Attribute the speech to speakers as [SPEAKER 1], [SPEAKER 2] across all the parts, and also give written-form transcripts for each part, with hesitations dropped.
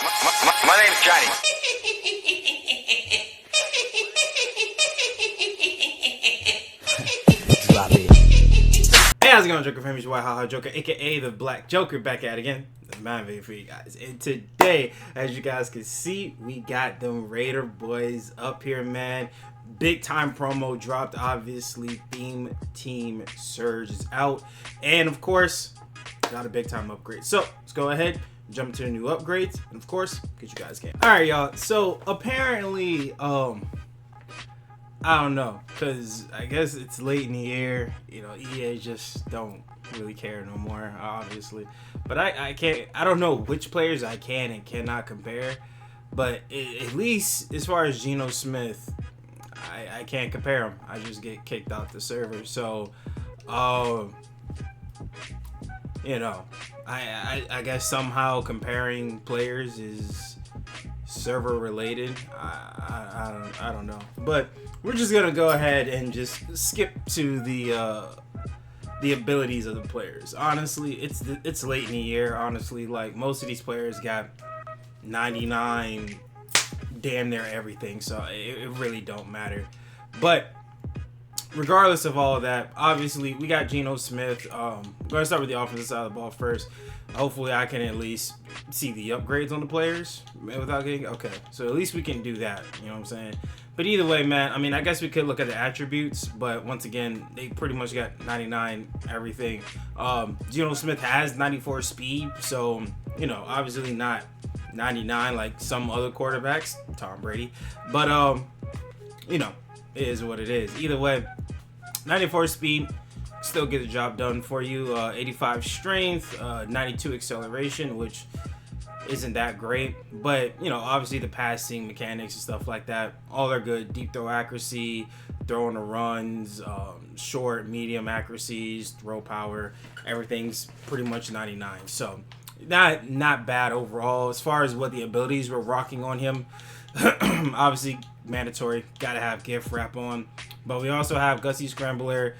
[SPEAKER 1] My name's Johnny.
[SPEAKER 2] Drop it.
[SPEAKER 3] Hey, how's it going, Joker family? It's your White Hot Joker, aka the Black Joker, back at it again. That's my video for you guys. And today, as you guys can see, we got them Raider boys up here, man. Big time promo dropped, obviously. Theme Team Surge is out. And of course, got a big time upgrade. So let's go ahead, jump into the new upgrades, and of course, because you guys can. Alright, y'all. So apparently, I don't know, because I guess it's late in the year. You know, EA just don't really care no more, obviously. But I don't know which players I can and cannot compare. But at least as far as Gino Smith, I can't compare him. I just get kicked off the server. So, you know, I guess somehow comparing players is server related. I don't know. But we're just gonna go ahead and just skip to the abilities of the players. Honestly, it's late in the year. Honestly, like most of these players got 99, damn near everything. So it really don't matter. But regardless of all of that, obviously we got Gino Smith. We're gonna start with the offensive side of the ball first. Hopefully I can at least see the upgrades on the players without getting okay. So at least we can do that. You know what I'm saying? But either way, man, I mean, I guess we could look at the attributes, but once again, they pretty much got 99 everything. Gino Smith has 94 speed, so, you know, obviously not 99 like some other quarterbacks, Tom Brady. But, you know, it is what it is. Either way, 94 speed, still get the job done for you. 85 strength, 92 acceleration, which isn't that great, but you know, obviously the passing mechanics and stuff like that, all are good. Deep throw accuracy, throwing the runs, short, medium accuracies, throw power, everything's pretty much 99. So not bad overall. As far as what the abilities we're rocking on him, obviously mandatory, gotta have gift wrap on, but we also have Gussie Scrambler,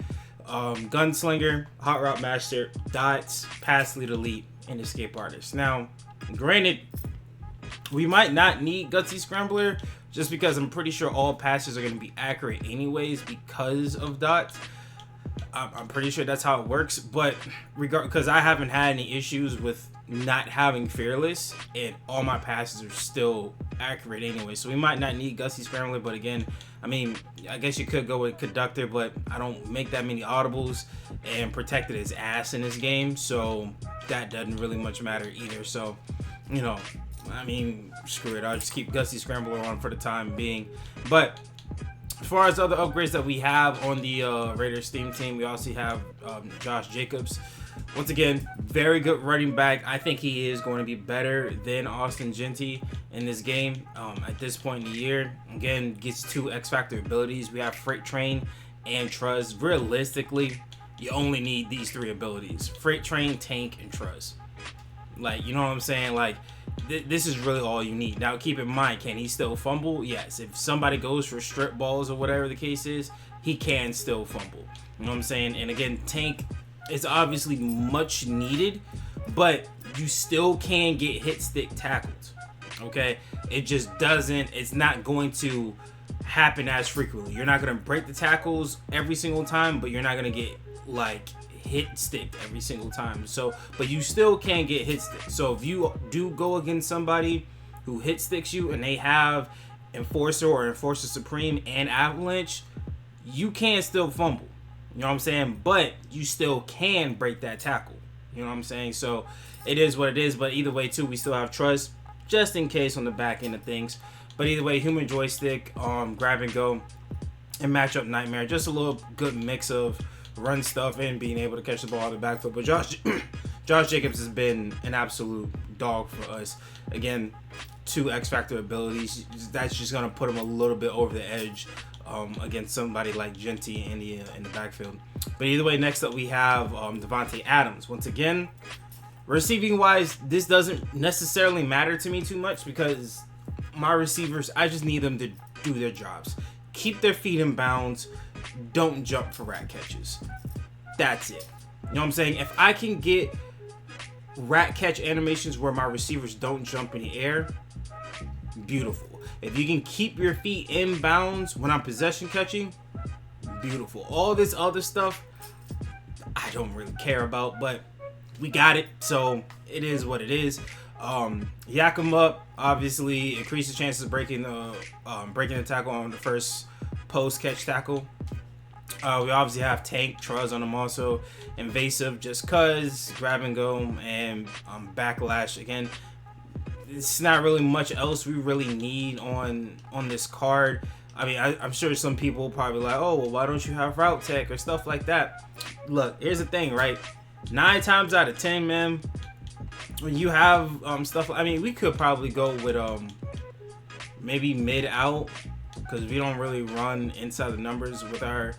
[SPEAKER 3] Gunslinger, Hot Route Master, Dots, Pass Lead Elite, and Escape Artist. Now, granted, we might not need Gutsy Scrambler just because I'm pretty sure all passes are going to be accurate anyways because of Dots. I'm pretty sure that's how it works, but because I haven't had any issues with not having Fearless and all my passes are still accurate anyway, so we might not need Gussie Scrambler. But again, I mean, I guess you could go with Conductor, but I don't make that many audibles, and Protected is ass in this game, so that doesn't really much matter either. So, you know, I mean, screw it, I'll just keep Gussie Scrambler on for the time being. But as far as other upgrades that we have on the Raiders theme team, we also have Josh Jacobs. Once again, very good running back. I think he is going to be better than Austin Genty in this game at this point in the year. Again, gets 2 X Factor abilities. We have Freight Train and Trust. Realistically, you only need these 3 abilities: Freight Train, Tank, and Trust. Like, you know what I'm saying? Like, this is really all you need. Now, keep in mind, can he still fumble? Yes. If somebody goes for strip balls or whatever the case is, he can still fumble. You know what I'm saying? And again, Tank is obviously much needed, but you still can get hit stick tackled. Okay? It just doesn't, it's not going to happen as frequently. You're not going to break the tackles every single time, but you're not going to get like hit stick every single time. So, but you still can get hit stick. So if you do go against somebody who hit sticks you and they have Enforcer or Enforcer Supreme and Avalanche, you can still fumble. You know what I'm saying? But you still can break that tackle. You know what I'm saying? So it is what it is. But either way, too, we still have Trust just in case on the back end of things. But either way, Human Joystick, grab and go, and Matchup Nightmare. Just a little good mix of run stuff and being able to catch the ball out of the backfield. But Josh Jacobs has been an absolute dog for us. Again, 2 X Factor abilities. That's just going to put him a little bit over the edge against somebody like Genty in the backfield. But either way, next up we have Devonte Adams. Once again, receiving wise, this doesn't necessarily matter to me too much because my receivers, I just need them to do their jobs. Keep their feet in bounds. Don't jump for rat catches. That's it. You know what I'm saying? If I can get rat catch animations where my receivers don't jump in the air, beautiful. If you can keep your feet in bounds when I'm possession catching, beautiful. All this other stuff, I don't really care about, but we got it, so it is what it is. Yak 'em up, obviously increases chances of breaking the tackle on the first post catch tackle. We obviously have tank Truz on them also, invasive just cause, grab and go, and backlash. Again, it's not really much else we really need on this card. I mean, I'm sure some people probably like, oh, well, why don't you have route tech or stuff like that? Look, here's the thing, right? 9 times out of 10, man, when you have stuff, I mean, we could probably go with maybe mid out, because we don't really run inside the numbers with our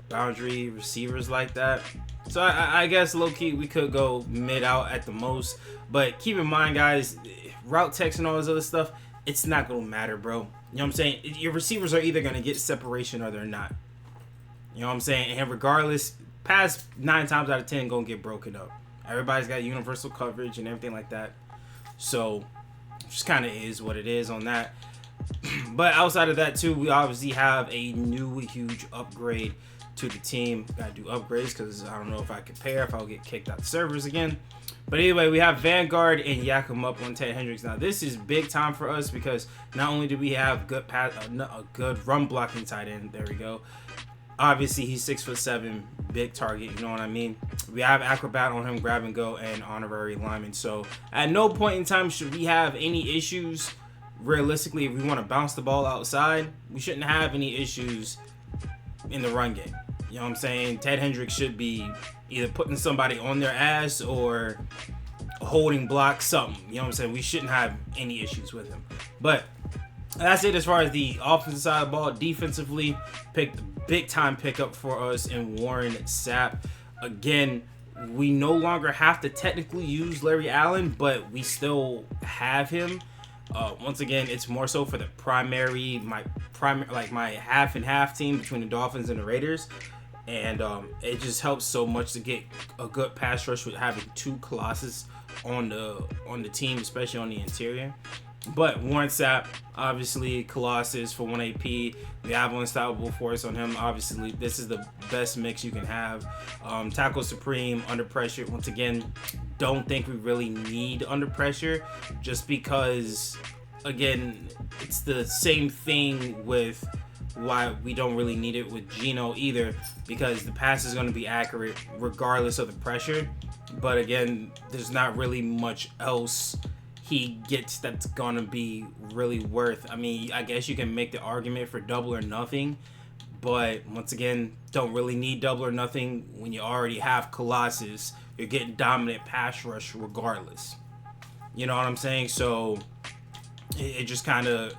[SPEAKER 3] boundary receivers like that. So I guess low-key we could go mid out at the most. But keep in mind, guys, route text and all this other stuff, it's not going to matter, bro. You know what I'm saying? Your receivers are either going to get separation or they're not. You know what I'm saying? And regardless, past 9 times out of 10 going to get broken up. Everybody's got universal coverage and everything like that. So just kind of is what it is on that. But outside of that too, we obviously have a new huge upgrade to the team. Gotta do upgrades because I don't know if I compare, if I'll get kicked out the servers again. But anyway, we have Vanguard and Yak 'em up on Ted Hendricks. Now this is big time for us because not only do we have a good run blocking tight end, there we go. Obviously he's 6'7", big target, you know what I mean? We have acrobat on him, grab and go, and honorary lineman. So at no point in time should we have any issues. Realistically, if we want to bounce the ball outside, we shouldn't have any issues in the run game. You know what I'm saying? Ted Hendricks should be either putting somebody on their ass or holding block, something. You know what I'm saying? We shouldn't have any issues with him. But that's it as far as the offensive side of the ball. Defensively, picked big time pickup for us in Warren Sapp. Again, we no longer have to technically use Larry Allen, but we still have him. Once again, it's more so for the my half and half team between the Dolphins and the Raiders, and it just helps so much to get a good pass rush with having 2 Colossus on the team, especially on the interior. But Warren Sapp, obviously Colossus for 1 AP. We have unstoppable force on him. Obviously, this is the best mix you can have. Tackle supreme, under pressure. Once again, don't think we really need under pressure, just because, again, it's the same thing with why we don't really need it with Gino either, because the pass is going to be accurate regardless of the pressure. But again, there's not really much else he gets that's gonna be really worth. I mean, I guess you can make the argument for double or nothing, but once again, don't really need double or nothing when you already have Colossus. You're getting dominant pass rush regardless. You know what I'm saying? So it just kind of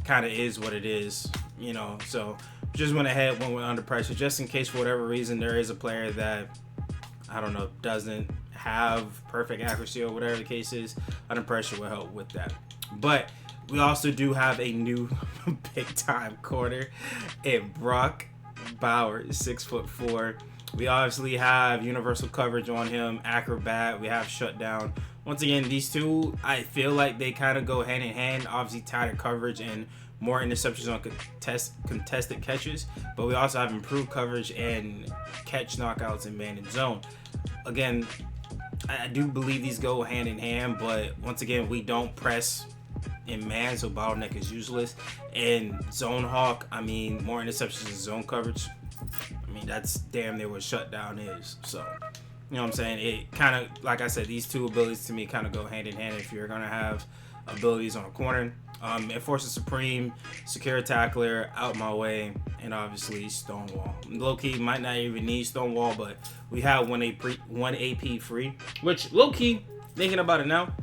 [SPEAKER 3] is what it is, you know. So just went ahead, went under pressure, just in case for whatever reason there is a player that, I don't know, doesn't have perfect accuracy or whatever the case is. Under pressure will help with that. But we also do have a new big time corner in Brock Bowers, 6'4". We obviously have universal coverage on him, acrobat. We have shutdown. Once again, these two, I feel like they kind of go hand in hand. Obviously, tighter coverage and more interceptions on contested catches. But we also have improved coverage and catch knockouts in man and zone. Again, I do believe these go hand in hand, but once again, we don't press in man, so bottleneck is useless. And zone hawk, I mean, more interceptions and zone coverage. I mean, that's damn near what shutdown is. So, you know what I'm saying? It kind of, like I said, these two abilities to me kind of go hand in hand if you're going to have abilities on a corner. Enforcer Supreme, Secure Tackler, Out My Way, and obviously Stonewall. Low-key might not even need Stonewall, but we have one AP free, which low-key, thinking about it now,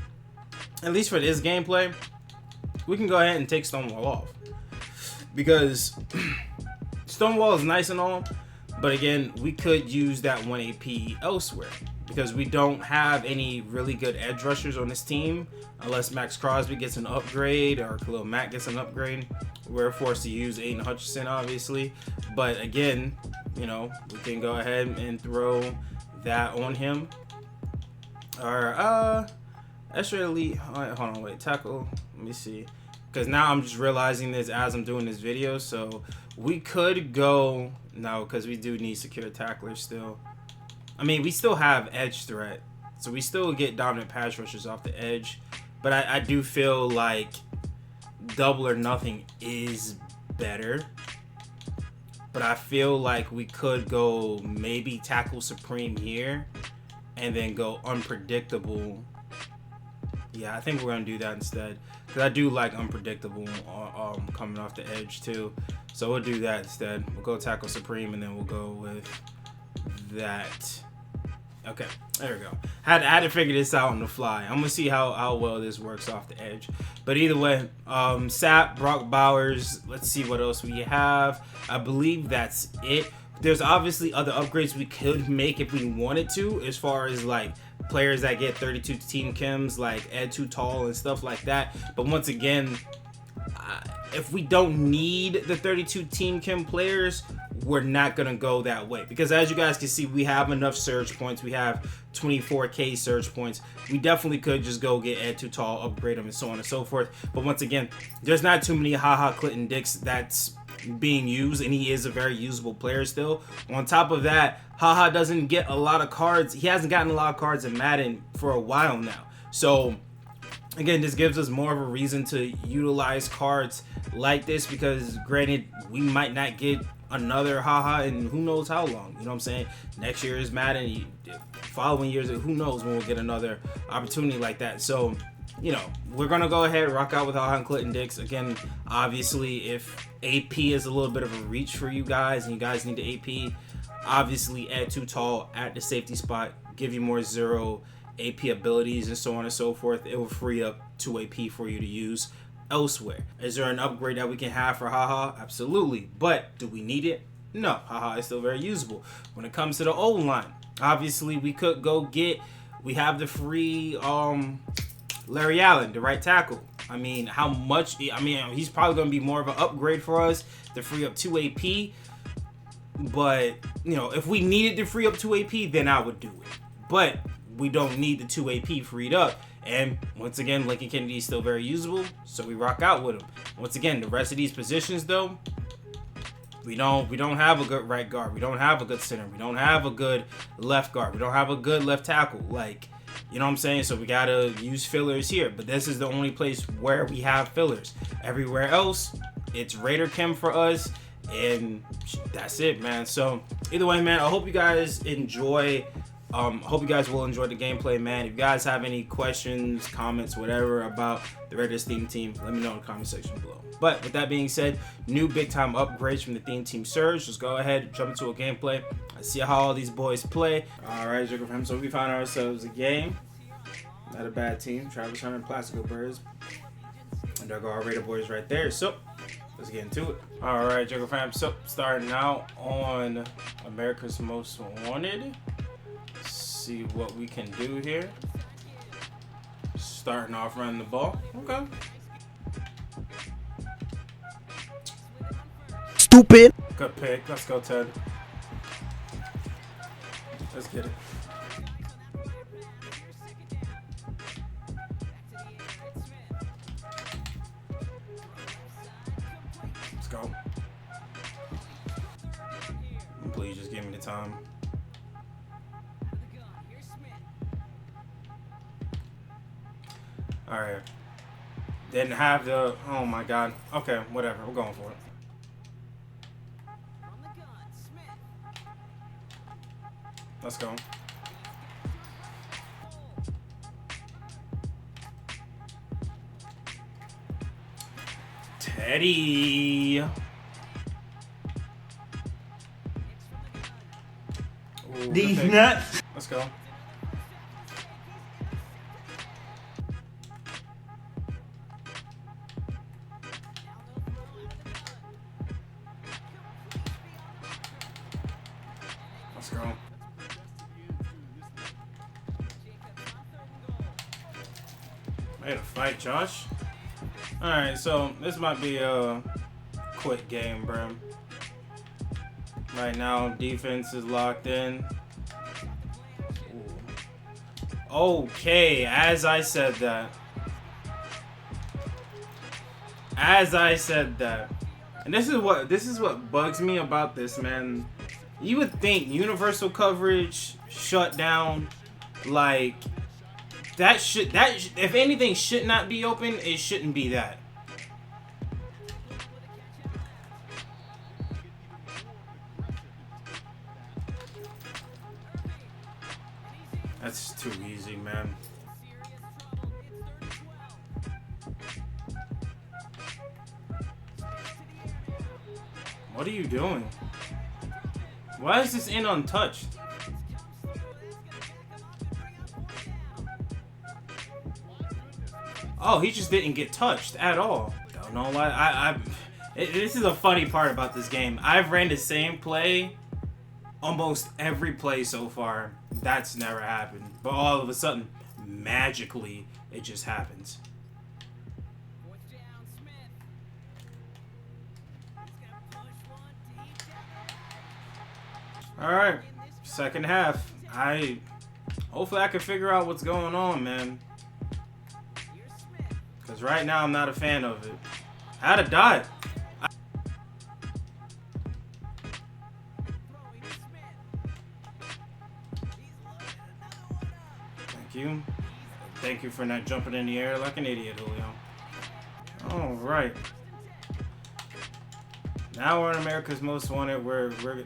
[SPEAKER 3] at least for this gameplay, we can go ahead and take Stonewall off. Because Stonewall is nice and all, but again, we could use that 1 AP elsewhere. Because we don't have any really good edge rushers on this team unless Max Crosby gets an upgrade or Khalil Mack gets an upgrade. We're forced to use Aiden Hutchinson, obviously. But again, you know, we can go ahead and throw that on him. Alright, extra elite. Hold on, wait. Tackle. Let me see. Because now I'm just realizing this as I'm doing this video. So we could go. No, because we do need secure tacklers still. I mean, we still have edge threat. So we still get dominant pass rushers off the edge. But I do feel like double or nothing is better. But I feel like we could go maybe tackle supreme here. And then go unpredictable. Yeah, I think we're going to do that instead. Because I do like unpredictable coming off the edge too. So we'll do that instead. We'll go tackle supreme and then we'll go with that. Okay, there we go. Had to figure this out on the fly. I'm going to see how well this works off the edge. But either way, Sapp, Brock Bowers. Let's see what else we have. I believe that's it. There's obviously other upgrades we could make if we wanted to, as far as like players that get 32 team chems, like Ed Too Tall and stuff like that. But once again, if we don't need the 32 team chem players, we're not gonna go that way, because as you guys can see, we have enough surge points. We have 24k surge points. We definitely could just go get Ed Too Tall, upgrade them, and so on and so forth. But once again, there's not too many haha Clinton Dix that's being used, and he is a very usable player still. On top of that, haha doesn't get a lot of cards. He hasn't gotten a lot of cards in Madden for a while now. So again, this gives us more of a reason to utilize cards like this, because granted, we might not get another haha in who knows how long. You know what I'm saying? Next year is Madden, following years, who knows when we'll get another opportunity like that. So, you know, we're gonna go ahead, rock out with haha and Clinton Dix. Again, obviously, if AP is a little bit of a reach for you guys and you guys need the AP, obviously Ed Too Tall at the safety spot, give you more 0 AP abilities and so on and so forth. It will free up 2 AP for you to use elsewhere. Is there an upgrade that we can have for haha? Absolutely. But do we need it? No. Haha is still very usable. When it comes to the O line, obviously we could go get, we have the free Larry Allen, the right tackle. I mean, how much? I mean, he's probably going to be more of an upgrade for us to free up 2 AP. But, you know, if we needed to free up 2 AP, then I would do it. But we don't need the 2 AP freed up. And once again, Lincoln Kennedy is still very usable, so we rock out with him. Once again, the rest of these positions, though, we don't have a good right guard. We don't have a good center. We don't have a good left guard. We don't have a good left tackle. Like, you know what I'm saying? So we gotta use fillers here. But this is the only place where we have fillers. Everywhere else, it's Raider Chem for us, and that's it, man. So either way, man, I hope you guys enjoy. Hope you guys will enjoy the gameplay, man. If you guys have any questions, comments, whatever about the Raiders theme team, let me know in the comment section below. But with that being said, new big time upgrades from the theme team Surge. Just go ahead, jump into a gameplay. Let's see how all these boys play. All right, Joker fam. So we found ourselves a game. Not a bad team. Travis Hunter and Plastico Birds. And there go our Raider boys right there. So let's get into it. All right, Joker fam. So starting out on America's Most Wanted. See what we can do here. Starting off running the ball. Okay.
[SPEAKER 1] Stupid.
[SPEAKER 3] Good pick. Let's go, Ted. Let's get it. Let's go. Please just give me the time. All right. Didn't have the. Oh my God. Okay, whatever. We're going for it. Let's go. Teddy. Ooh,
[SPEAKER 1] These nuts.
[SPEAKER 3] Let's go. Let's go. Made a fight, Josh. Alright, so this might be a quick game, bro. Right now, defense is locked in. Ooh. Okay, as I said that. And this is what bugs me about this, man. You would think universal coverage shut down, like if anything should not be open, it shouldn't be that. That's too easy, man. What are you doing? Why is this in untouched? Oh, he just didn't get touched at all. Don't know why. This is a funny part about this game. I've ran the same play almost every play so far. That's never happened. But all of a sudden, magically, it just happens. Alright, second half. Hopefully I can figure out what's going on, man. Because right now I'm not a fan of it. I had a dot. Thank you. Thank you for not jumping in the air like an idiot, Julio. Alright. Now we're in America's Most Wanted.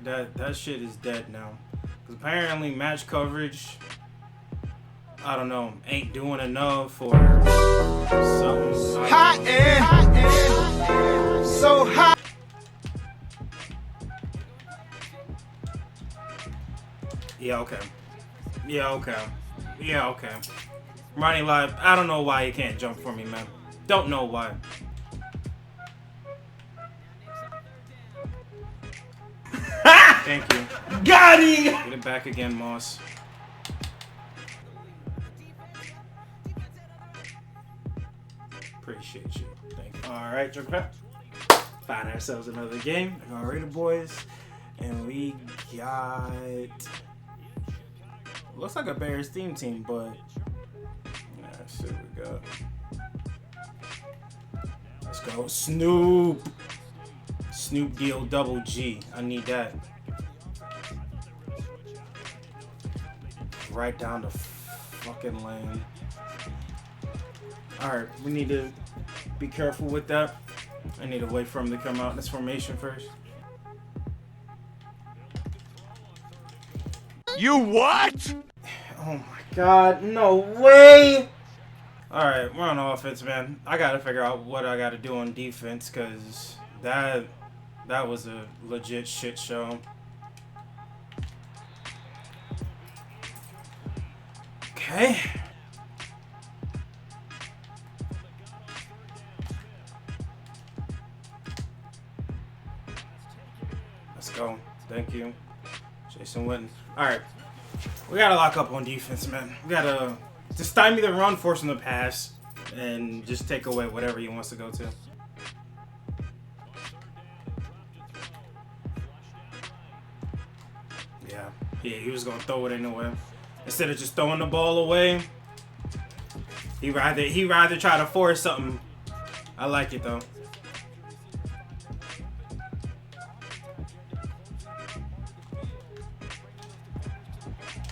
[SPEAKER 3] That shit is dead now. Because apparently match coverage, I don't know, ain't doing enough or something. Hot air, so hot. Yeah, okay. Ronnie Live, I don't know why he can't jump for me, man. Don't know why. Thank you.
[SPEAKER 1] Got him!
[SPEAKER 3] Get it back again, Moss. Appreciate you. Thank you. Alright, Joker. Find ourselves another game. Alright, boys. And we got... Looks like a Bears team, but... Let's see what we got. Let's go. Snoop! Snoop Deal Double G. I need that. Right down the fucking lane. Alright, we need to be careful with that. I need to wait for him to come out in this formation first.
[SPEAKER 1] You what?
[SPEAKER 3] Oh my god, no way! Alright, we're on offense, man. I gotta figure out what I gotta do on defense, because that was a legit shit show. Okay. Let's go. Thank you. Jason Witten. Alright. We gotta lock up on defense, man. We gotta just stymie the run, force him to pass, and just take away whatever he wants to go to. Yeah, he was gonna throw it anyway. Instead of just throwing the ball away, he rather try to force something. I like it though.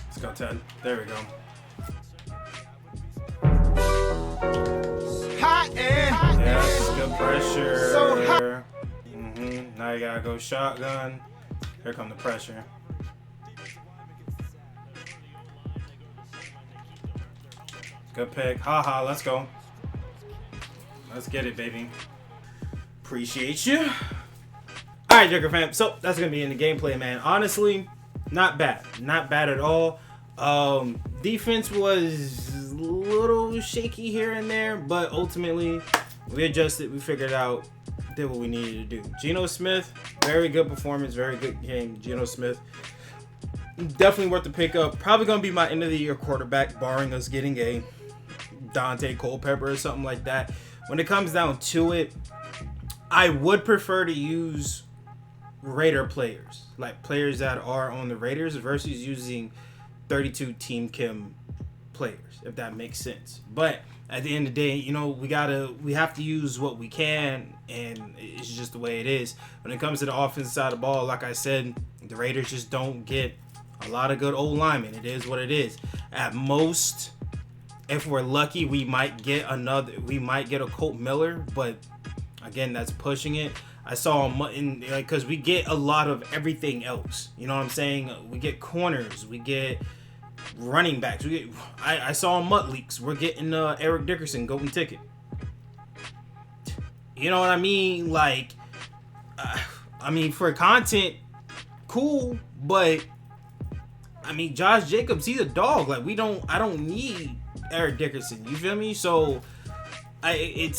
[SPEAKER 3] Let's go, Ted. There we go. Yes, good pressure. Now you gotta go shotgun. Here come the pressure. Good pick. Haha, let's go. Let's get it, baby. Appreciate you. Alright, Joker fam. So, that's going to be in the gameplay, man. Honestly, not bad. Not bad at all. Defense was a little shaky here and there, but ultimately, we adjusted. We figured out, did what we needed to do. Gino Smith, very good performance. Very good game. Gino Smith. Definitely worth the pickup. Probably going to be my end of the year quarterback, barring us getting a Dante Culpepper or something like that. When it comes down to it, I would prefer to use Raider players, like players that are on the Raiders, versus using 32 Team Kim players, if that makes sense. But at the end of the day, you know, we have to use what we can, and it's just the way it is. When it comes to the offensive side of the ball, like I said, the Raiders just don't get a lot of good old linemen. It is what it is. At most, if we're lucky, we might get a Colt Miller, but again, that's pushing it. I saw him because we get a lot of everything else. You know what I'm saying? We get corners, we get running backs. I saw Mutt leaks. We're getting Eric Dickerson golden ticket. You know what I mean? Like, I mean, for content, cool, but I mean, Josh Jacobs, he's a dog. Like, I don't need Eric Dickerson. You feel me? So it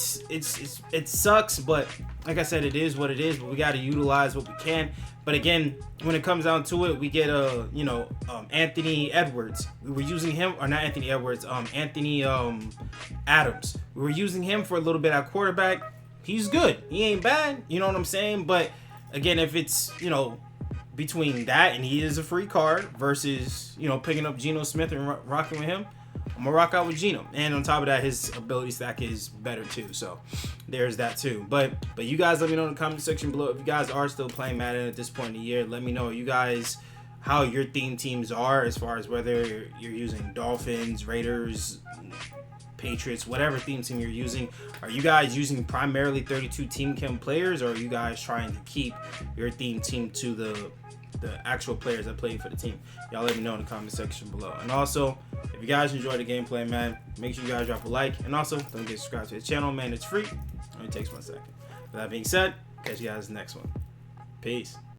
[SPEAKER 3] sucks, but like I said, it is what it is. But we got to utilize what we can. But again, when it comes down to it, we get Anthony Edwards. We were using him, or not Anthony Edwards, Anthony Adams. We were using him for a little bit at quarterback. He's good. He ain't bad. You know what I'm saying? But again, if it's between that and he is a free card versus picking up Gino Smith and rocking with him, I'm gonna rock out with Gino. And on top of that, his ability stack is better too. So there's that too. But you guys let me know in the comment section below if you guys are still playing Madden at this point in the year. Let me know you guys how your theme teams are, as far as whether you're using Dolphins, Raiders, Patriots, whatever theme team you're using. Are you guys using primarily 32 team chem players, or are you guys trying to keep your theme team to the actual players that play for the team? Y'all let me know in the comment section below. And also, if you guys enjoy the gameplay, man, make sure you guys drop a like, and also don't forget to subscribe to the channel, man. It's free. It only takes 1 second. With that being said, catch you guys in the next one. Peace.